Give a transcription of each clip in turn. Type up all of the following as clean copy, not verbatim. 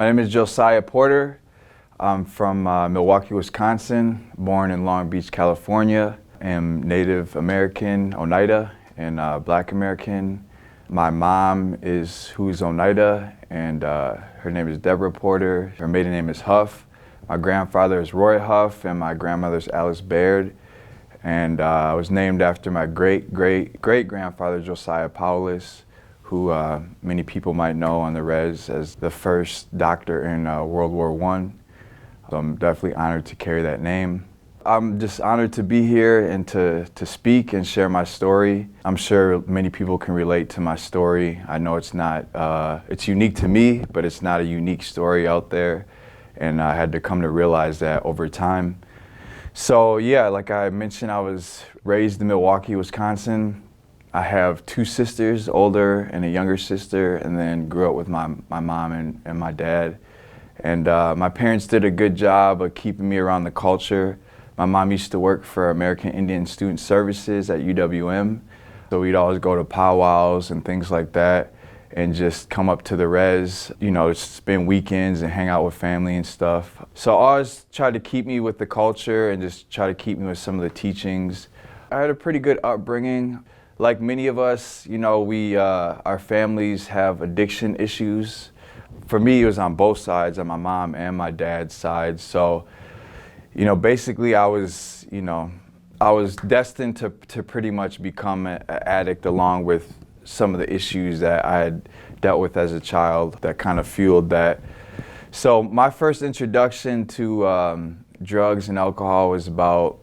My name is Josiah Porter. I'm from Milwaukee, Wisconsin, born in Long Beach, California. I'm Native American, Oneida, and Black American. My mom is who's Oneida, and her name is Deborah Porter. Her maiden name is Huff. My grandfather is Roy Huff, and my grandmother is Alice Baird. And I was named after my great-great-great-grandfather, Josiah Paulus, who many people might know on the res as the first doctor in World War I. So I'm definitely honored to carry that name. I'm just honored to be here and to speak and share my story. I'm sure many people can relate to my story. I know it's not, it's unique to me, but it's not a unique story out there. And I had to come to realize that over time. So yeah, like I mentioned, I was raised in Milwaukee, Wisconsin. I have two sisters, older and a younger sister, and then grew up with my mom and my dad. And my parents did a good job of keeping me around the culture. My mom used to work for American Indian Student Services at UWM. So we'd always go to powwows and things like that and just come up to the res, you know, spend weekends and hang out with family and stuff. So I always tried to keep me with the culture and just try to keep me with some of the teachings. I had a pretty good upbringing. Like many of us, you know, our families have addiction issues. For me, it was on both sides, on my mom and my dad's side. So, you know, basically I was destined to pretty much become an addict along with some of the issues that I had dealt with as a child that kind of fueled that. So my first introduction to drugs and alcohol was about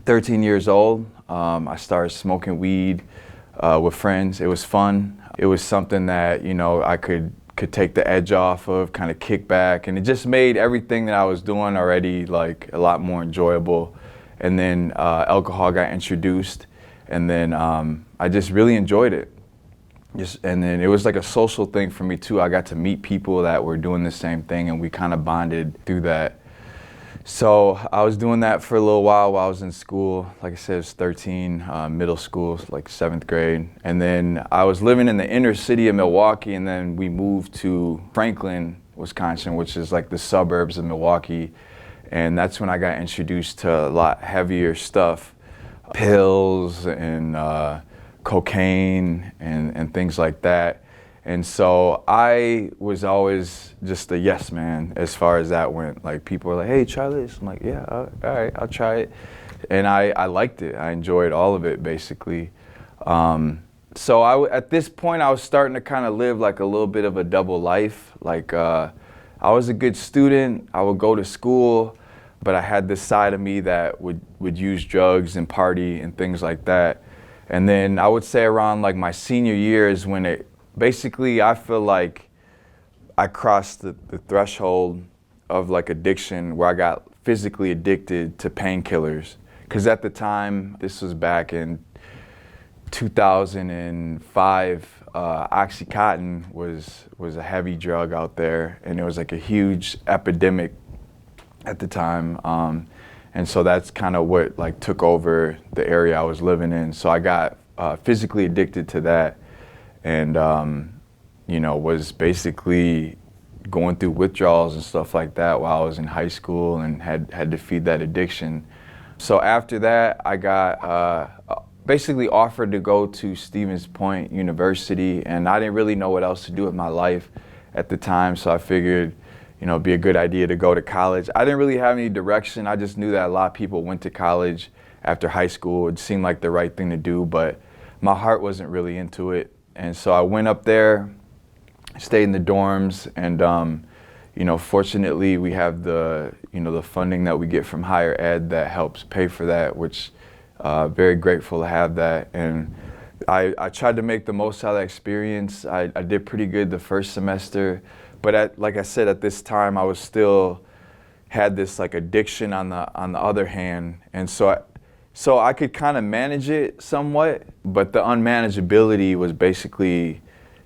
13 years old. I started smoking weed with friends. It was fun. It was something that, you know, I could take the edge off of, kind of kick back, and it just made everything that I was doing already like a lot more enjoyable. And then alcohol got introduced, and then I just really enjoyed it. And then it was like a social thing for me too. I got to meet people that were doing the same thing, and we kind of bonded through that. So I was doing that for a little while I was in school. Like I said, I was 13, middle school, like 7th grade. And then I was living in the inner city of Milwaukee, and then we moved to Franklin, Wisconsin, which is like the suburbs of Milwaukee. And that's when I got introduced to a lot heavier stuff, pills and cocaine and things like that. And so I was always just a yes man as far as that went. Like people were like, hey, try this. I'm like, yeah, all right, I'll try it. And I liked it. I enjoyed all of it basically. So at this point I was starting to kind of live like a little bit of a double life. Like I was a good student. I would go to school, but I had this side of me that would use drugs and party and things like that. And then I would say around like my senior year is when basically I feel like I crossed the threshold of like addiction where I got physically addicted to painkillers. Because at the time, this was back in 2005, Oxycontin was a heavy drug out there, and it was like a huge epidemic at the time. And so that's kind of what like took over the area I was living in. So I got physically addicted to that, and you know, was basically going through withdrawals and stuff like that while I was in high school, and had to feed that addiction. So after that, I got basically offered to go to Stevens Point University, and I didn't really know what else to do with my life at the time. So I figured, you know, it'd be a good idea to go to college. I didn't really have any direction. I just knew that a lot of people went to college after high school. It seemed like the right thing to do, but my heart wasn't really into it. And so I went up there, stayed in the dorms, and you know, fortunately we have the funding that we get from higher ed that helps pay for that, which very grateful to have that. And I tried to make the most out of that experience. I did pretty good the first semester. But like I said, at this time, I was still had this like addiction on the other hand, and so I could kind of manage it somewhat, but the unmanageability was basically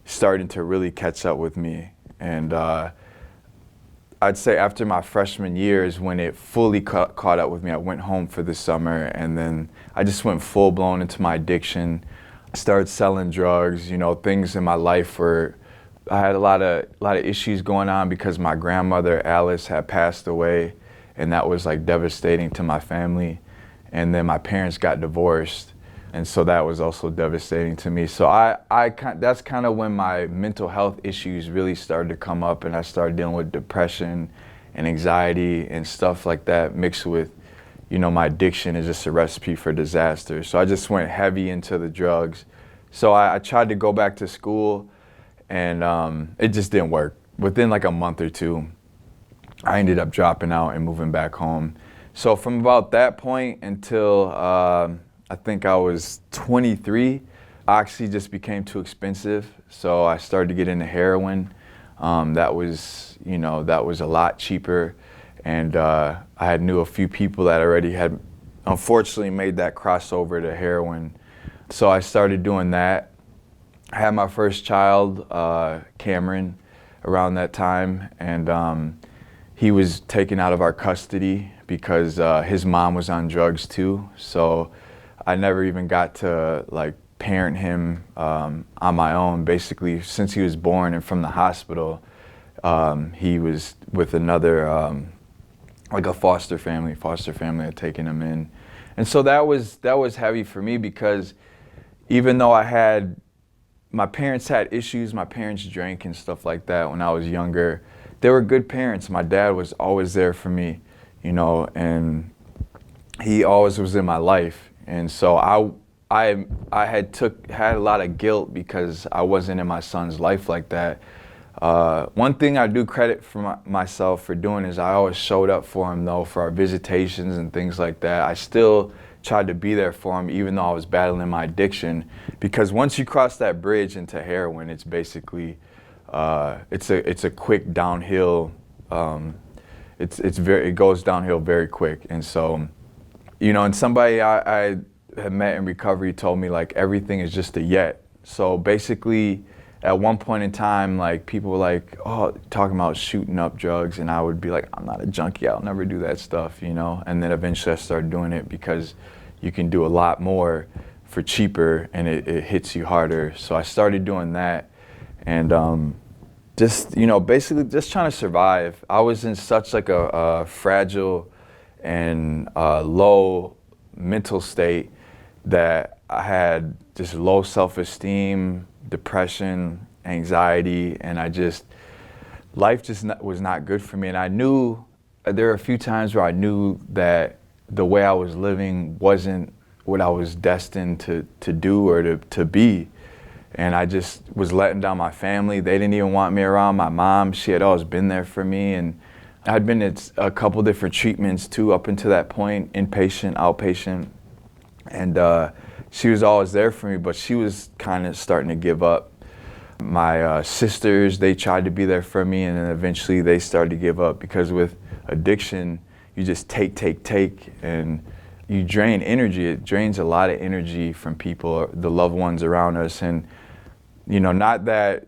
starting to really catch up with me. And I'd say after my freshman year is when it fully caught up with me. I went home for the summer, and then I just went full blown into my addiction. I started selling drugs. You know, things in my life were I had a lot of issues going on because my grandmother Alice had passed away, and that was like devastating to my family. And then my parents got divorced, and so that was also devastating to me. So that's kind of when my mental health issues really started to come up, and I started dealing with depression and anxiety and stuff like that, mixed with, my addiction is just a recipe for disaster. So I just went heavy into the drugs. So I tried to go back to school, and it just didn't work. Within like a month or two, I ended up dropping out and moving back home. So from about that point until I think I was 23, Oxy just became too expensive. So I started to get into heroin. That was a lot cheaper. And I knew a few people that already had unfortunately made that crossover to heroin. So I started doing that. I had my first child, Cameron, around that time, and he was taken out of our custody because his mom was on drugs too. So I never even got to like parent him on my own. Basically, since he was born and from the hospital, he was with another, like a foster family. Foster family had taken him in, and so that was heavy for me because even though my parents had issues, my parents drank and stuff like that when I was younger, they were good parents. My dad was always there for me, and he always was in my life. And so I had a lot of guilt because I wasn't in my son's life like that. One thing I do credit for myself for doing is I always showed up for him though, for our visitations and things like that. I still tried to be there for him even though I was battling my addiction, because once you cross that bridge into heroin, it's basically it's a quick downhill. It goes downhill very quick. And so, and somebody I had met in recovery told me like everything is just a yet. So basically, at one point in time, like people were like, oh, talking about shooting up drugs, and I would be like, I'm not a junkie, I'll never do that stuff, And then eventually I started doing it because you can do a lot more for cheaper, and it hits you harder. So I started doing that, and basically just trying to survive. I was in such like a fragile and low mental state that I had just low self-esteem, depression, anxiety, and life was not good for me. And I knew there were a few times where I knew that the way I was living wasn't what I was destined to do or to be. And I just was letting down my family. They didn't even want me around. My mom, she had always been there for me. And I'd been at a couple different treatments too up until that point, inpatient, outpatient. And she was always there for me, but she was kind of starting to give up. My sisters, they tried to be there for me, and then eventually they started to give up, because with addiction, you just take, and you drain energy. It drains a lot of energy from people, the loved ones around us. And, not that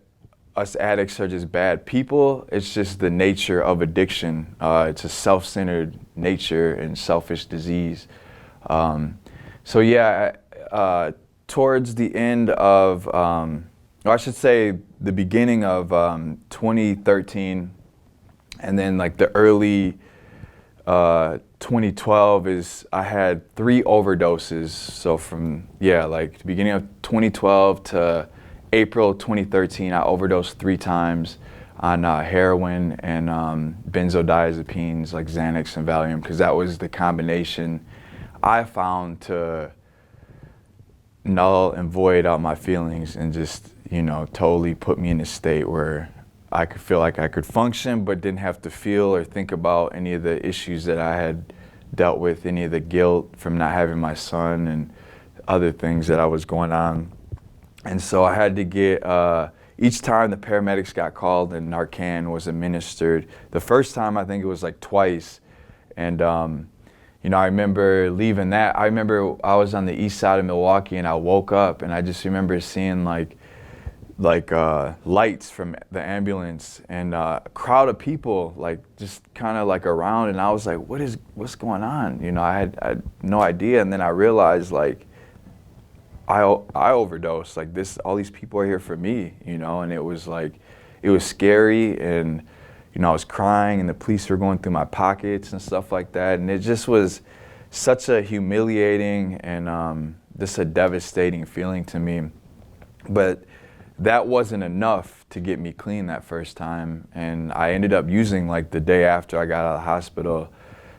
us addicts are just bad people, it's just the nature of addiction. It's a self-centered nature and selfish disease. So yeah, towards the end of, I should say the beginning of 2013, and then like the early 2012 is I had 3 overdoses. So from, like the beginning of 2012 to April 2013, I overdosed 3 times on heroin and benzodiazepines like Xanax and Valium, because that was the combination I found to null and void out my feelings and just, totally put me in a state where I could feel like I could function, but didn't have to feel or think about any of the issues that I had dealt with, any of the guilt from not having my son and other things that I was going on. And so I had to get, each time the paramedics got called and Narcan was administered, the first time I think it was like twice. And I remember leaving that. I remember I was on the east side of Milwaukee, and I woke up and I just remember seeing like lights from the ambulance and a crowd of people like just kind of like around, and I was like, what's going on? I had no idea. And then I realized like I overdosed, like all these people are here for me, and it was like, it was scary, and I was crying, and the police were going through my pockets and stuff like that, and it just was such a humiliating and just a devastating feeling to me. But that wasn't enough to get me clean that first time, and I ended up using like the day after I got out of the hospital.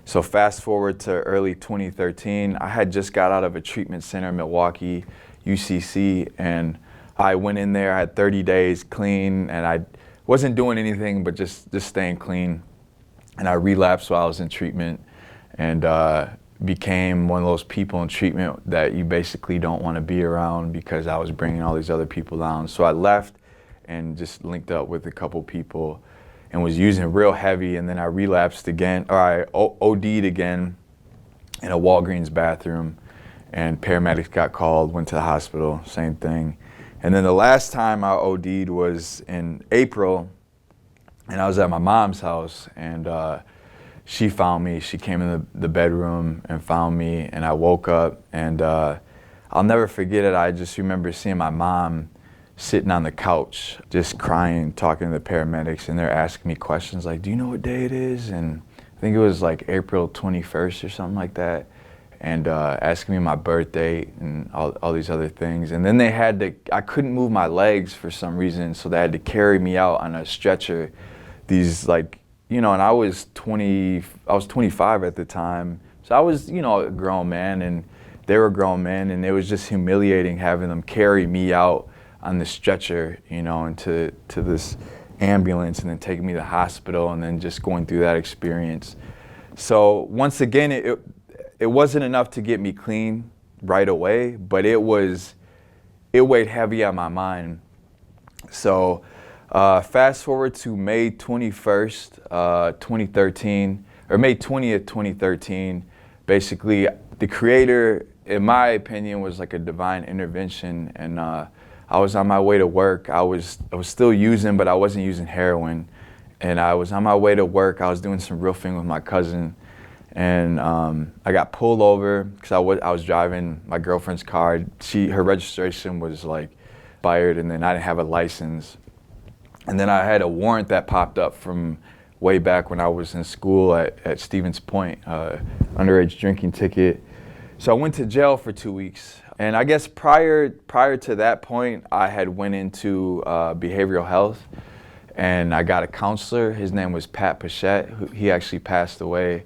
So fast forward to early 2013, I had just got out of a treatment center in Milwaukee, UCC, and I went in there. I had 30 days clean, and I wasn't doing anything but just staying clean. And I relapsed while I was in treatment, and became one of those people in treatment that you basically don't want to be around, because I was bringing all these other people down. So I left and just linked up with a couple people and was using real heavy, and then I relapsed again, or I OD'd again in a Walgreens bathroom, and paramedics got called, went to the hospital, same thing. And then the last time I OD'd was in April, and I was at my mom's house, and she found me. She came in the bedroom and found me, and I woke up, and I'll never forget it. I just remember seeing my mom sitting on the couch, just crying, talking to the paramedics, and they're asking me questions like, do you know what day it is? And I think it was like April 21st or something like that, and asking me my birth date and all these other things. And then I couldn't move my legs for some reason, so they had to carry me out on a stretcher. These and I was 25 at the time, so I was, a grown man, and they were grown men, and it was just humiliating having them carry me out on the stretcher, and to this ambulance, and then taking me to the hospital, and then just going through that experience. So once again, it wasn't enough to get me clean right away, but it weighed heavy on my mind. So fast forward to May 21st, 2013, or May 20th, 2013, basically the Creator, in my opinion, was like a divine intervention, and I was on my way to work. I was still using, but I wasn't using heroin, and I was on my way to work. I was doing some roofing with my cousin, and I got pulled over because I was driving my girlfriend's car. Her registration was like expired, and then I didn't have a license. And then I had a warrant that popped up from way back when I was in school at Stevens Point, underage drinking ticket. So I went to jail for 2 weeks. And I guess prior to that point, I had went into behavioral health, and I got a counselor. His name was Pat Pichette. He actually passed away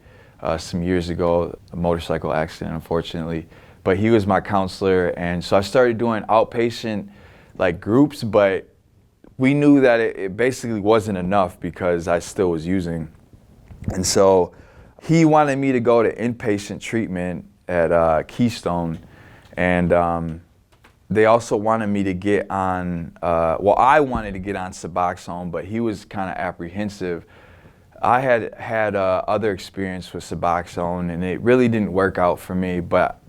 some years ago, a motorcycle accident, unfortunately. But he was my counselor, and so I started doing outpatient groups, but we knew that it basically wasn't enough because I still was using. And so he wanted me to go to inpatient treatment at Keystone, and they also wanted me to get on, I wanted to get on Suboxone, but he was kind of apprehensive. I had other experience with Suboxone, and it really didn't work out for me, but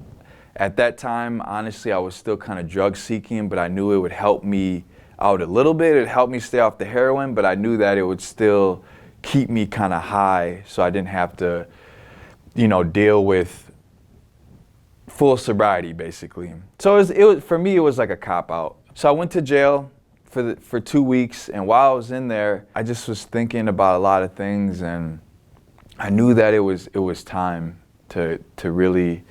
at that time, honestly, I was still kind of drug seeking, but I knew it would help me out a little bit. It helped me stay off the heroin, but I knew that it would still keep me kind of high, so I didn't have to, deal with full sobriety, basically. So it was for me, it was like a cop-out. So I went to jail for 2 weeks, and while I was in there, I just was thinking about a lot of things, and I knew that it was time to really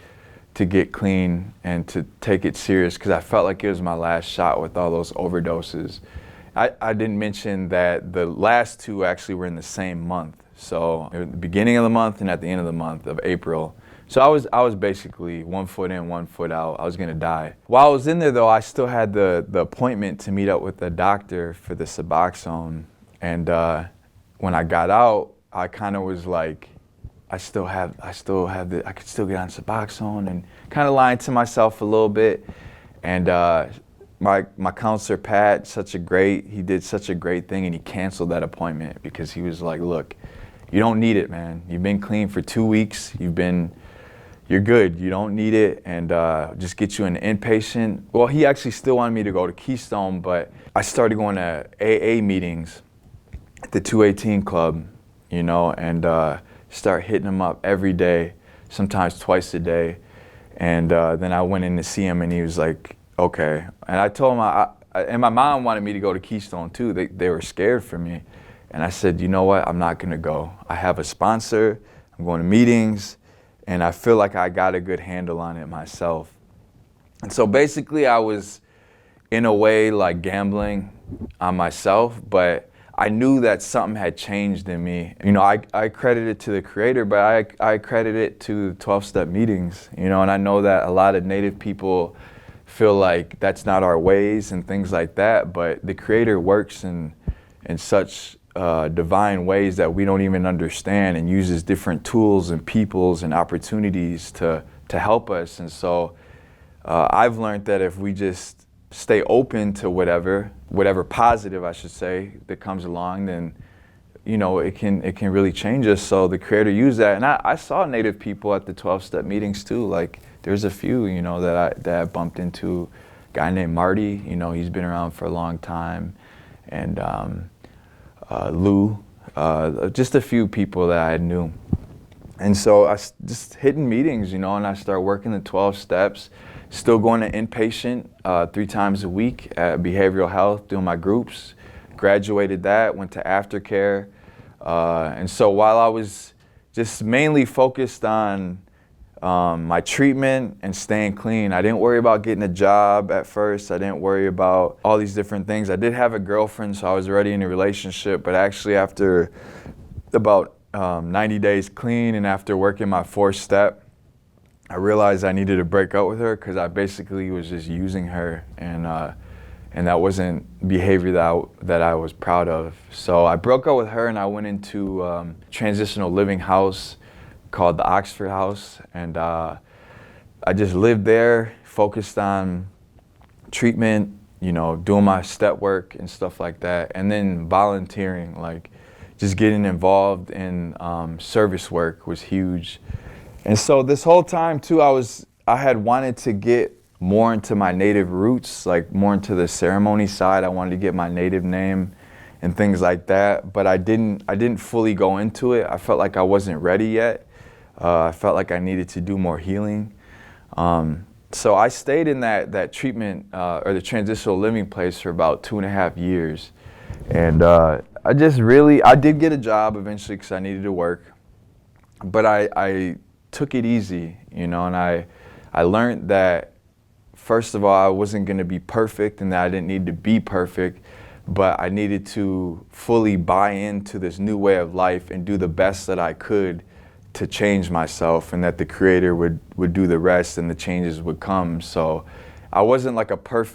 to get clean and to take it serious, because I felt like it was my last shot with all those overdoses. I didn't mention that the last two actually were in the same month. So at the beginning of the month and at the end of the month of April. So I was basically 1 foot in, 1 foot out. I was gonna die. While I was in there though, I still had the appointment to meet up with the doctor for the Suboxone. And when I got out, I kind of was like, I could still get on Suboxone, and kind of lying to myself a little bit. And my counselor, Pat, he did such a great thing, and he canceled that appointment because he was like, look, you don't need it, man. You've been clean for 2 weeks. You're good. You don't need it, and just get you an inpatient. Well, he actually still wanted me to go to Keystone, but I started going to AA meetings at the 218 Club, and start hitting him up every day, sometimes twice a day. And then I went in to see him, and he was like, okay. And I told him And my mom wanted me to go to Keystone too. They were scared for me. And I said, you know what, I'm not gonna go. I have a sponsor, I'm going to meetings, and I feel like I got a good handle on it myself. And so basically I was, in a way, like gambling on myself, but I knew that something had changed in me. You know, I credit it to the Creator, but I credit it to 12-step meetings, you know, and I know that a lot of Native people feel like that's not our ways and things like that, but the Creator works in such divine ways that we don't even understand, and uses different tools and peoples and opportunities to help us. And so I've learned that if we just stay open to whatever positive, I should say, that comes along, then, you know, it can really change us. So the Creator used that, and I saw Native people at the 12-step meetings too. Like, there's a few, you know, that I bumped into. A guy named Marty, you know, he's been around for a long time, and Lou, just a few people that I knew. And so I just hitting meetings, you know, and I started working the 12 steps, still going to inpatient 3 times a week at behavioral health, doing my groups, graduated that, went to aftercare. And so while I was just mainly focused on my treatment and staying clean, I didn't worry about getting a job at first. I didn't worry about all these different things. I did have a girlfriend, so I was already in a relationship, but actually after about 90 days clean and after working my 4th step, I realized I needed to break up with her because I basically was just using her, and that wasn't behavior that I was proud of. So I broke up with her and I went into transitional living house called the Oxford House, and I just lived there, focused on treatment, you know, doing my step work and stuff like that, and then volunteering, like just getting involved in service work was huge. And so this whole time too, I had wanted to get more into my Native roots, like more into the ceremony side. I wanted to get my Native name and things like that, but I didn't fully go into it. I felt like I wasn't ready yet. I felt like I needed to do more healing. So I stayed in that treatment or the transitional living place for about 2.5 years. And I did get a job eventually because I needed to work, but I took it easy, you know, and I learned that, first of all, I wasn't going to be perfect and that I didn't need to be perfect, but I needed to fully buy into this new way of life and do the best that I could to change myself, and that the Creator would do the rest and the changes would come. So I wasn't like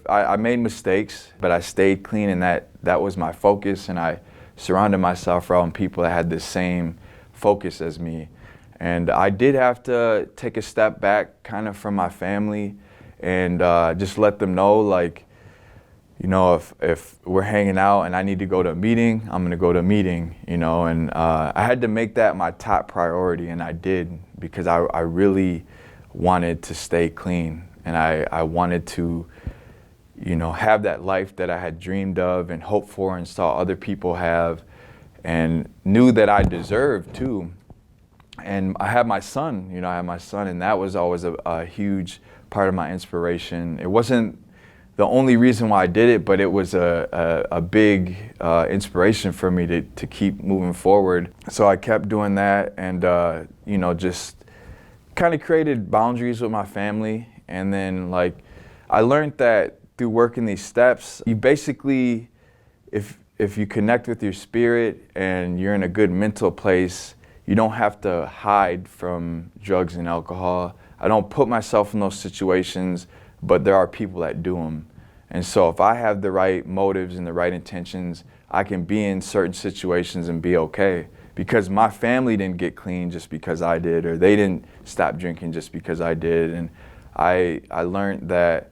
I made mistakes, but I stayed clean, and that was my focus, and I surrounded myself around people that had the same focus as me. And I did have to take a step back kind of from my family and just let them know, like, you know, if we're hanging out and I need to go to a meeting, I'm gonna go to a meeting, you know, and I had to make that my top priority, and I did, because I really wanted to stay clean, and I wanted to, you know, have that life that I had dreamed of and hoped for and saw other people have, and knew that I deserved too. And I have my son, you know, and that was always a huge part of my inspiration. It wasn't the only reason why I did it, but it was a big inspiration for me to keep moving forward. So I kept doing that, and you know, just kind of created boundaries with my family. And then, like, I learned that through working these steps, you basically, if you connect with your spirit and you're in a good mental place, you don't have to hide from drugs and alcohol. I don't put myself in those situations, but there are people that do them. And so if I have the right motives and the right intentions, I can be in certain situations and be okay. Because my family didn't get clean just because I did, or they didn't stop drinking just because I did. And I learned that,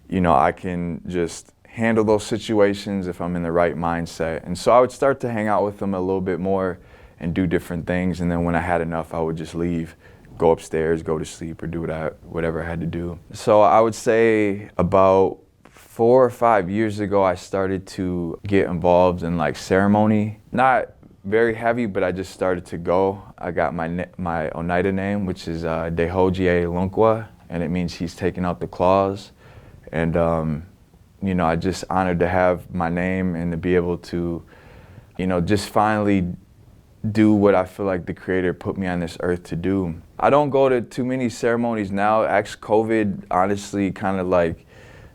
you know, I can just handle those situations if I'm in the right mindset. And so I would start to hang out with them a little bit more and do different things. And then when I had enough, I would just leave, go upstairs, go to sleep, or do whatever I had to do. So I would say about 4 or 5 years ago, I started to get involved in like ceremony. Not very heavy, but I just started to go. I got my Oneida name, which is Dehogie Lunkwa, and it means he's taking out the claws. And I just honored to have my name and to be able to, just finally do what I feel like the Creator put me on this earth to do. I don't go to too many ceremonies now. Actually, COVID honestly kind of like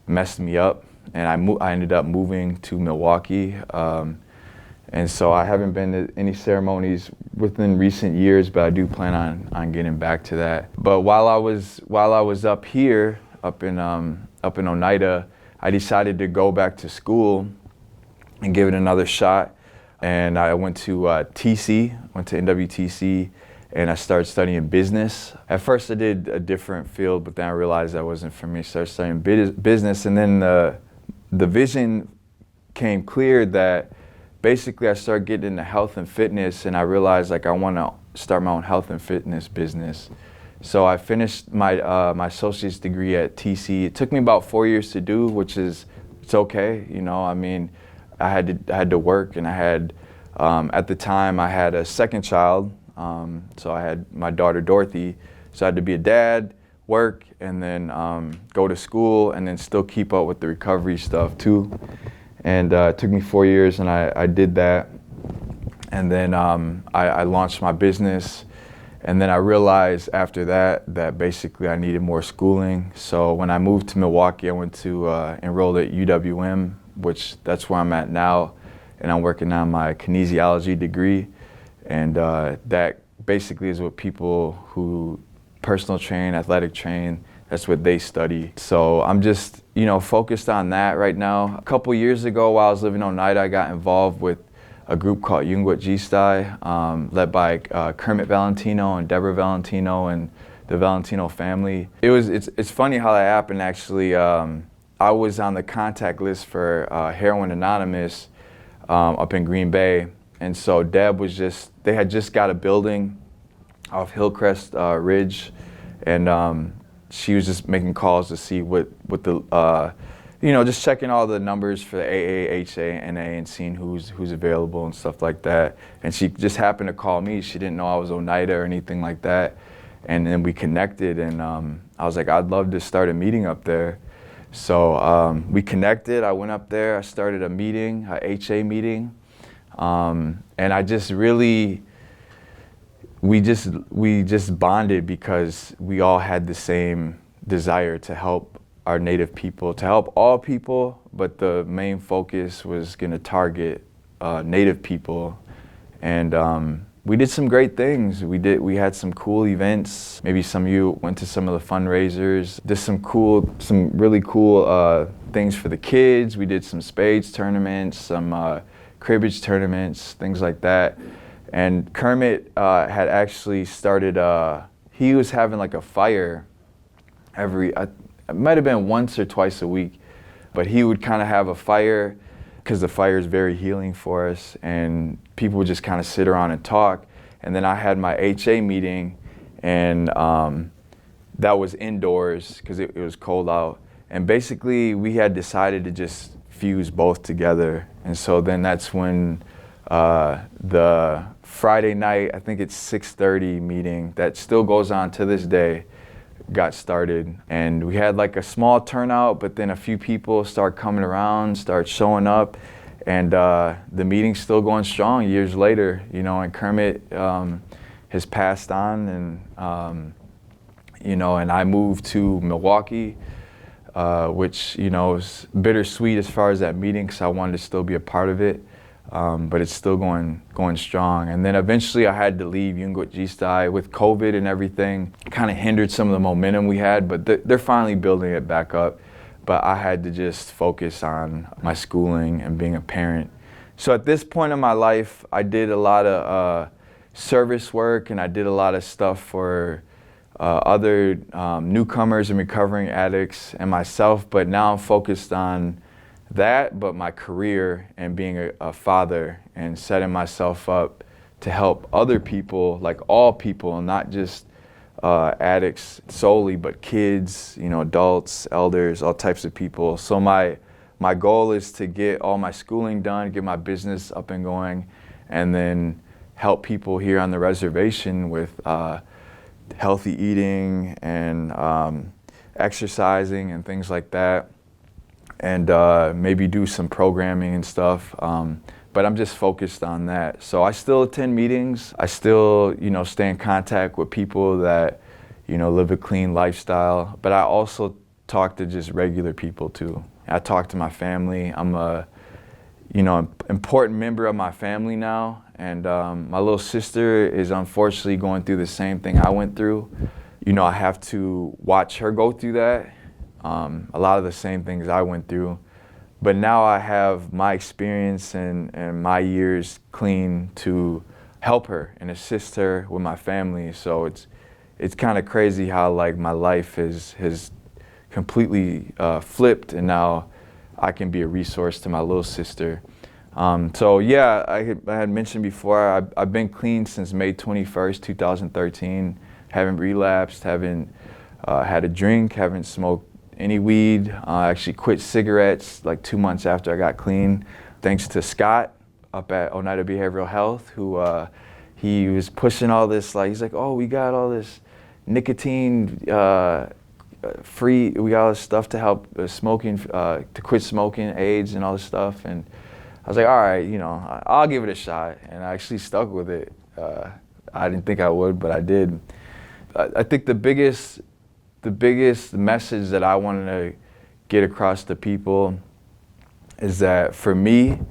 messed me up, and I ended up moving to Milwaukee. And so I haven't been to any ceremonies within recent years, but I do plan on getting back to that. But while I was up here, up in Oneida, I decided to go back to school and give it another shot. And I went to NWTC, and I started studying business. At first I did a different field, but then I realized that wasn't for me. I started studying business, and then the vision came clear that basically I started getting into health and fitness, and I realized like I want to start my own health and fitness business. So I finished my my associate's degree at TC. It took me about 4 years to do, which is, it's okay. I mean, I had to work, and I had at the time I had a second child, so I had my daughter Dorothy. So I had to be a dad, work, and then go to school, and then still keep up with the recovery stuff too. And it took me 4 years, and I did that. And then I launched my business. And then I realized after that basically I needed more schooling. So when I moved to Milwaukee, I went to enrolled at UWM, which that's where I'm at now. And I'm working on my kinesiology degree. And that basically is what people who personal train, athletic train, that's what they study. So I'm just, focused on that right now. A couple years ago, while I was living in Oneida, I got involved with a group called Josiah, led by Kermit Valentino and Deborah Valentino and the Valentino family. It's funny how that happened, actually. I was on the contact list for Heroin Anonymous up in Green Bay. And so Deb they had just got a building off Hillcrest Ridge, and she was just making calls to see what the, just checking all the numbers for the AA, HA, NA, and seeing who's available and stuff like that. And she just happened to call me. She didn't know I was Oneida or anything like that. And then we connected, and I was like, I'd love to start a meeting up there. So we connected. I went up there. I started a meeting, a HA meeting, and I just really, we just bonded because we all had the same desire to help our Native people, to help all people, but the main focus was going to target Native people. And we did some great things. We had some cool events. Maybe some of you went to some of the fundraisers. Did some really cool things for the kids. We did some spades tournaments, some cribbage tournaments, things like that. And Kermit had actually started, he was having like a fire it might have been once or twice a week, but he would kind of have a fire because the fire is very healing for us, and people would just kind of sit around and talk. And then I had my HA meeting, and that was indoors because it was cold out. And basically we had decided to just fuse both together. And so then that's when the Friday night, I think it's 6:30 meeting that still goes on to this day, got started. And we had like a small turnout, but then a few people start coming around, start showing up, and the meeting's still going strong years later, and Kermit has passed on, and and I moved to Milwaukee, which is bittersweet as far as that meeting, because I wanted to still be a part of it. But it's still going strong. And then eventually I had to leave Josiah with COVID and everything. Kind of hindered some of the momentum we had, but they're finally building it back up. But I had to just focus on my schooling and being a parent. So at this point in my life, I did a lot of service work, and I did a lot of stuff for other newcomers and recovering addicts and myself. But now I'm focused on that, but my career and being a father and setting myself up to help other people, like all people, not just addicts solely, but kids, adults, elders, all types of people. So my goal is to get all my schooling done, get my business up and going, and then help people here on the reservation with healthy eating and exercising and things like that. and maybe do some programming and stuff. But I'm just focused on that. So I still attend meetings. I still, stay in contact with people that, live a clean lifestyle. But I also talk to just regular people too. I talk to my family. I'm a, important member of my family now. And my little sister is unfortunately going through the same thing I went through. I have to watch her go through that. A lot of the same things I went through. But now I have my experience and my years clean to help her and assist her with my family. So it's kind of crazy how like my life has completely flipped, and now I can be a resource to my little sister. So yeah, I had mentioned before, I've been clean since May 21st, 2013. Haven't relapsed, haven't had a drink, haven't smoked any weed. I actually quit cigarettes like 2 months after I got clean, thanks to Scott up at Oneida Behavioral Health, who he was pushing all this, he's like, oh, we got all this nicotine free, we got all this stuff to help smoking, to quit smoking, AIDS and all this stuff. And I was like, all right, I'll give it a shot. And I actually stuck with it. I didn't think I would, but I did. I think the biggest message that I wanted to get across to people is that for me,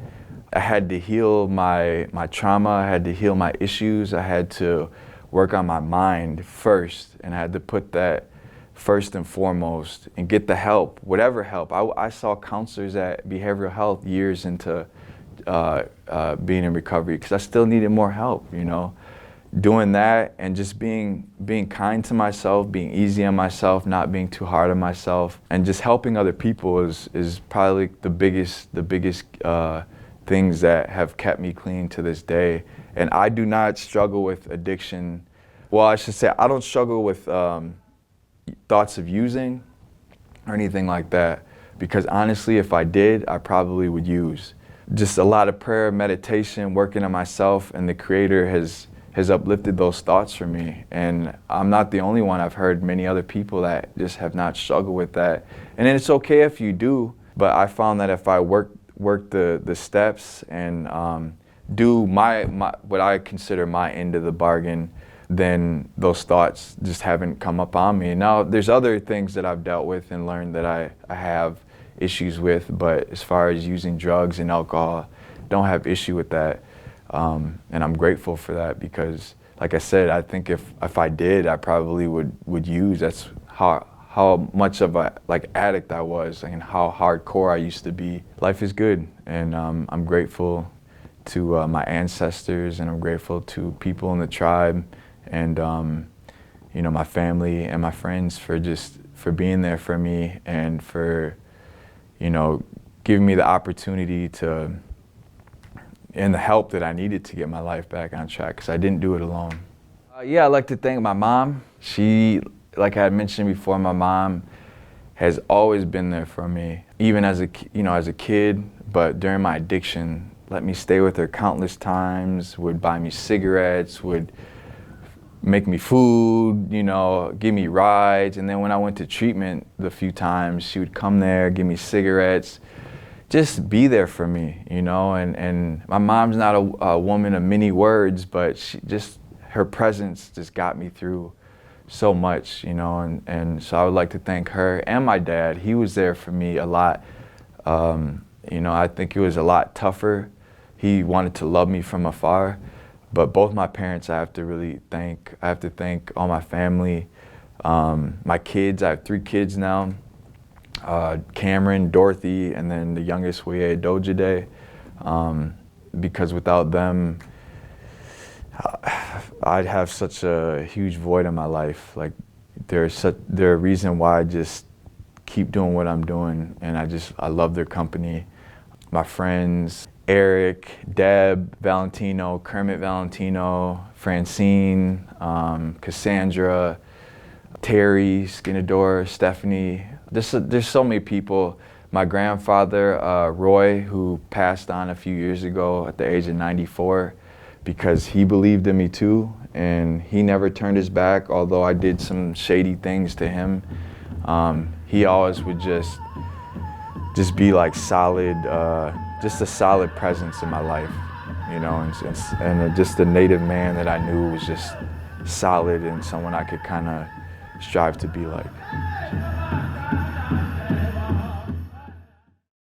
I had to heal my trauma, I had to heal my issues, I had to work on my mind first, and I had to put that first and foremost and get the help, whatever help. I saw counselors at behavioral health years into being in recovery because I still needed more help, Doing that and just being kind to myself, being easy on myself, not being too hard on myself, and just helping other people is probably the biggest things that have kept me clean to this day. And I do not struggle with addiction. Well, I should say I don't struggle with thoughts of using or anything like that, because honestly, if I did, I probably would use. Just a lot of prayer, meditation, working on myself, and the Creator has uplifted those thoughts for me. And I'm not the only one. I've heard many other people that just have not struggled with that. And then it's okay if you do, but I found that if I work the steps and do my what I consider my end of the bargain, then those thoughts just haven't come up on me. Now, there's other things that I've dealt with and learned that I have issues with, but as far as using drugs and alcohol, don't have issue with that. And I'm grateful for that because, like I said, I think if I did, I probably would use. That's how much of a addict I was and how hardcore I used to be. Life is good, and I'm grateful to my ancestors, and I'm grateful to people in the tribe, and my family and my friends for being there for me and for giving me the opportunity to. And the help that I needed to get my life back on track, because I didn't do it alone. Yeah, I'd like to thank my mom. She, like I had mentioned before, my mom has always been there for me, even as a kid, but during my addiction, let me stay with her countless times, would buy me cigarettes, would make me food, give me rides. And then when I went to treatment the few times, she would come there, give me cigarettes, just be there for me, and my mom's not a woman of many words, but her presence just got me through so much, and so I would like to thank her and my dad. He was there for me a lot. I think it was a lot tougher. He wanted to love me from afar, but both my parents I have to thank all my family, my kids. I have 3 kids now. Cameron, Dorothy, and then the youngest, Woye Dojide, because without them, I'd have such a huge void in my life. They're a reason why I just keep doing what I'm doing, and I love their company. My friends, Eric, Deb, Valentino, Kermit Valentino, Francine, Cassandra, Terry, Skinador, Stephanie. There's so many people. My grandfather, Roy, who passed on a few years ago at the age of 94, because he believed in me too, and he never turned his back, although I did some shady things to him. He always would just just be like solid, just a solid presence in my life, you know, and just the Native man that I knew was just solid and someone I could kind of strive to be like.